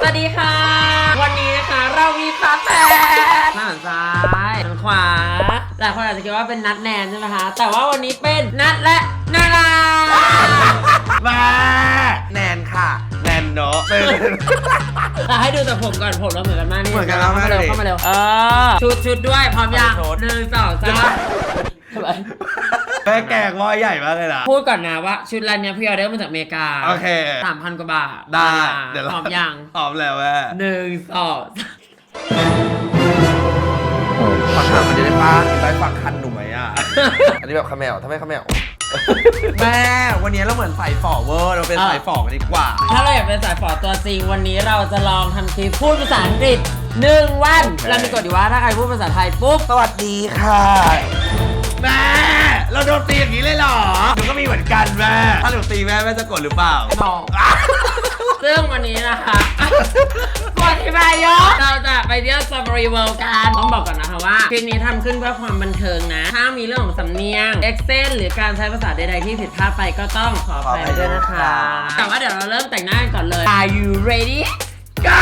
วัสดีค่ะวันนี้นะคะเรามีฝาแฝดหน้าซ้ายหันขวาหลายคนอาจจะคิดว่าเป็นนัดแนนใช่ไหมคะแต่ว่าวันนี้เป็นนัดและนารามาแนนค่ะแนนเนาะให้ดูแต่ผมก่อนผมเราเหมือนกันมากนี่ เหมือนกันแล้ว เข้ามาเร็วเข้ามาเร็วชุดด้วยพร้อมยัง1 2 3แม่แกงว่าใหญ่มากเลยนะพูดก่อนนะว่าชุดร้านนี้พี่ออเดอร์มาจากอเมริกาโอเค 3,000 กว่าบาทได้เดี๋ยวพร้อมยังพร้อมแล้วแม่1 2 ฝักคันมันจะได้ป้าได้ฝักคันหนูไหมอ่ะอันนี้แบบขมแมวถ้าไม่ขมแมวแม่วันนี้เราเหมือนสายฝ่อเวอร์เราเป็นสายฝ่อกันดีกว่าถ้าเราอยากเป็นสายฝ่อตัวจริงวันนี้เราจะลองทำคลิปพูดภาษาอังกฤษ1 วันเรามีกฎอยู่ว่าถ้าใครพูดภาษาไทยปุ๊บสวัสดีค่ะแม่เราโดนตีอย่างนี้เลยเหรอหนูก็มีเหมือนกันแม่ถ้าหนูตีแม่จะกดหรือเปล่าซึ่งวันนี้นะคะกดที่บายยกเราจะไปเที่ยวซัฟฟารีเวิลด์กันต้องบอกก่อนนะคะว่าคลิปนี้ทำขึ้นเพื่อความบันเทิงนะถ้ามีเรื่องของสำเนียงเอ็กเซนหรือการใช้ภาษาใดๆที่ผิดพลาดไปก็ต้องขออภัยด้วยนะคะแต่ว่าเดี๋ยวเราเริ่มแต่งหน้ากันก่อนเลย Are you ready go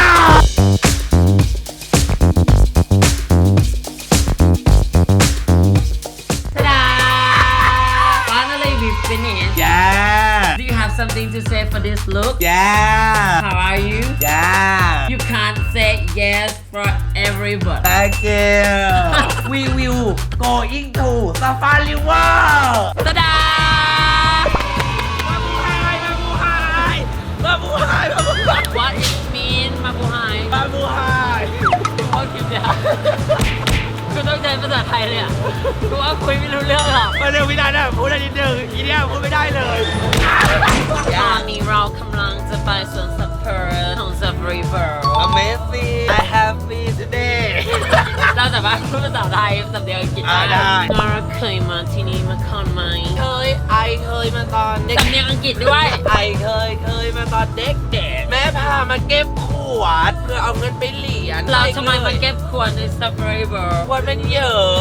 Finished. Yeah. Do you have something to say for this look? Yeah. How are you? Yeah. You can't say yes for everybody. Thank you. We will going to Safari World. Ta-da! มาบูไฮ What it mean มาบูไฮ โอเคเดี๋ยวกูต้องใช้ภาษาไทยเลยอ่ะกูว่าคุยไม่รู้เรื่องหรอกมาเร็วพี่นันพูดได้นิดนึงอีเนี่ยพูดไม่ได้เลยตอนนี้เรากำลังจะไปสวนสัตว์เพลินของ Safari World Amazing I happy today เราสามารถพูดภาษาไทยสำเนียงอังกฤษได้เราเคยมาที่นี่มาก่อนไหมเคยมาตอนเด็กสำเนียงอังกฤษด้วยเคยมาตอนเด็กแม่พามาเก็บขวดเพื่อเอาเงินไปเหรียญเราทำไมมาเก็บขวดใน Safari World ขวดมันเยอะ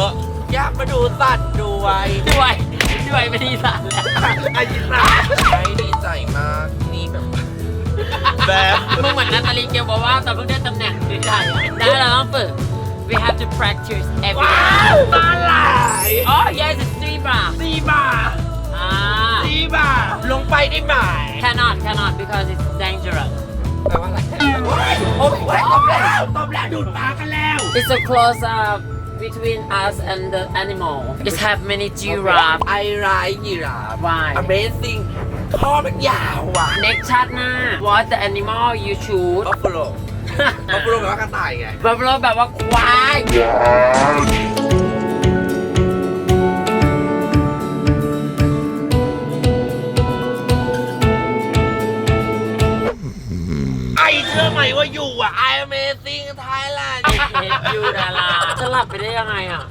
อยากมาดูสัตว์ด้วยไม่ดีสัตว์แล้วดีใจมากนี่แบบมึงเหมือนนาตาลีเกียวบอกว่าแต่เพิ่งได้ตำแหน่งดีใจได้เราต้องฝึก we have to practice every day มาหลาย oh yes it's 3 bar ลงไปได้ไหม cannot because it's dangerous แปลว่าอะไรโอ้ยตบแล้วดูดปากกันแล้ว it's a close up between us and the animal it have many giraffe I like giraffe why amazing ข้อมันยาวอ่ะ next ชาติหน้า what the animal you choose buffalo แปลว่ากระต่ายไง buffalo แบบว่าควายเชื่อไหมว่าอยู่อ่ะ I amazing Thailand อยู่ดาราจะหลับไปได้ยังไงอ่ะ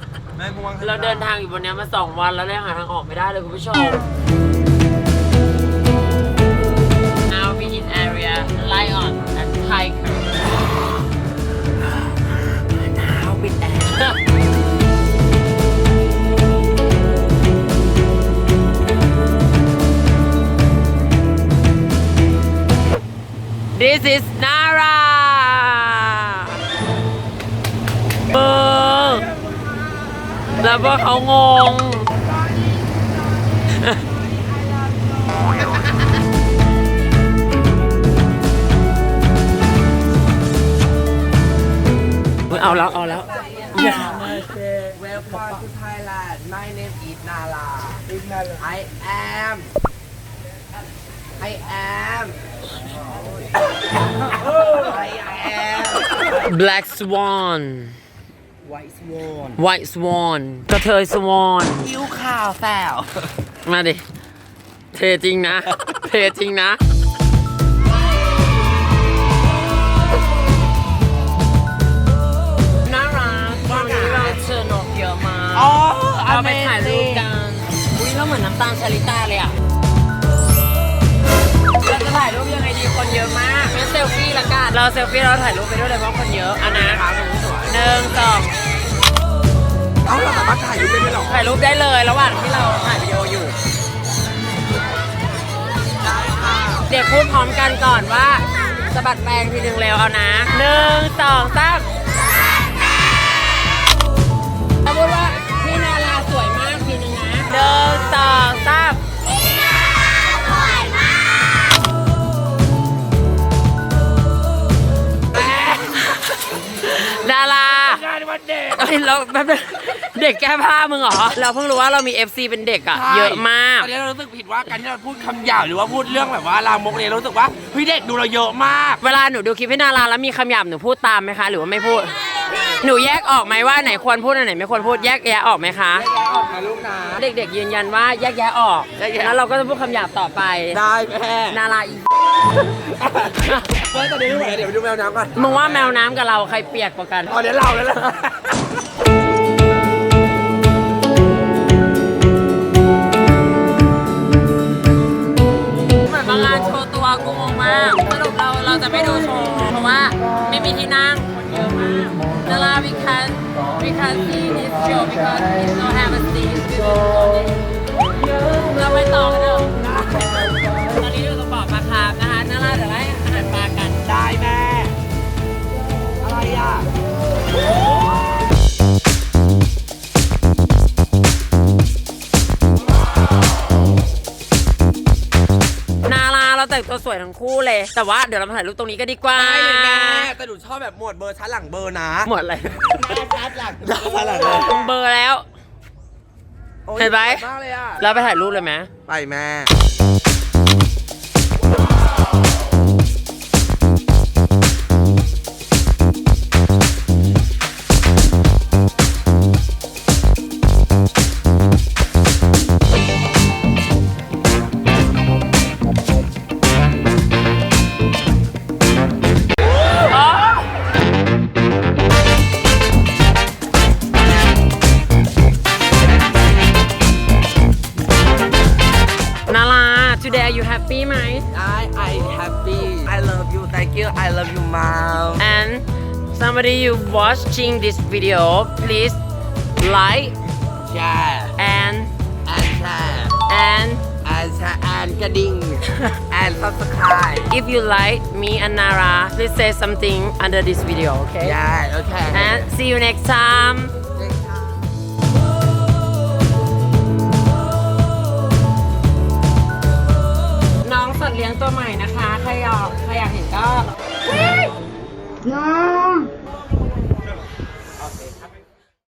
เราเดินทางอยู่บนนี้มา2 วันแล้วยังหาทางออกไม่ได้เลยคุณผู้ชม Now we in area lion and tiger Now with This is Nara แล้วพวกเขางงเอาแล้วWelcome to Thailand My name is Nara I am Black Swan White Swan กระเทย Swan คิ้วขาวแซวมาดิเทจริงนะน่ารักวันนี้เราเชิญนกเยอะมากเราไปถ่ายรูปกันเราเหมือนน้ำตาลชาลิตาเลยอ่ะเราจะถ่ายรูปยังไงดีคนเยอะมากงั้นเซลฟี่ละกันเราเซลฟี่เราถ่ายรูปไปด้วยเลยเพราะคนเยอะอ่ะนะ1 2เราสามารถถ่ายรูปได้ไหมหรอถ่ายรูปได้เลยระหว่างที่เราถ่ายวิดีโออยู่เดี๋ยวพูดพร้อมกันก่อนว่า สะบัดแปรงทีนึงเร็วเอานะ1 2 3สมมติว่าพี่นาราสวยมากทีนึงนะ1 2 3ดาราเราแบบเด็กแก้ผ้ามึงเหรอ เราเพิ่งรู้ว่าเรามี FC เป็นเด็กอ่ะ เยอะมาก ตอนนี้เรารู้สึกผิดว่าการที่เราพูดคำหยาบหรือว่าพูดเรื่องแบบว่าลามกเนี่ยเรารู้สึกว่าพี่เด็กดูเราเยอะมาก เวลาหนูดูคลิปพี่นาราแล้วมีคำหยาบหนูพูดตามไหมคะ หรือว่าไม่พูด หนูแยกออกไหมว่าไหนควรพูดอันไหนไม่ควรพูดแยกแยะออกไหมคะ ออกนะลูกนะ เด็กๆยืนยันว่าแยกแยะออก แยกแยะ แล้วเราก็จะพูดคำหยาบต่อไป ได้แม่ นาราอี เฮ้ยตอนนี้ไม่ไหวเดี๋ยวไปดูแมวน้ำก่อน มึงว่าแมวน้ำกับเราใครเปียกกว่ากัน ตอนนี้เราแล้วล่ะ เหมือนบางงานโชว์ตัวกูงงมากสรุปเราจะไม่ดูโชว์เพราะว่าไม่มีที่นั่งคนเยอะมากนารา we can see this show because we don't have a seat เราไปต่อกันเถอะตอนนี้อยู่ตรงบ่อปลาคาร์ฟนะคะนาราเดี๋ยวไล่อาหารปลากัน ได้แม่ อะไรอ่ะ นาราเราแต่งตัวสวยทั้งคู่เลย แต่ว่าเดี๋ยวเรามาถ่ายรูปตรงนี้กันดีกว่า ได้เลยแม่แต่หนูชอบแบบหมวดเบอร์ชั้นหลังเบอร์นะ หมดเลย ชั้นหลังเลย เบอร์แล้ว เห็นไหม มากเลยอ่ะ เราไปถ่ายรูปเลยไหม ไปแม่ นารา today are you happy ไหม I happy I love you thank you I love you mom and somebody you watching this video please like share and and share and and share and กระดิ่ง and subscribe if you like me and Nara please say something under this video okay yeah okay and see you next time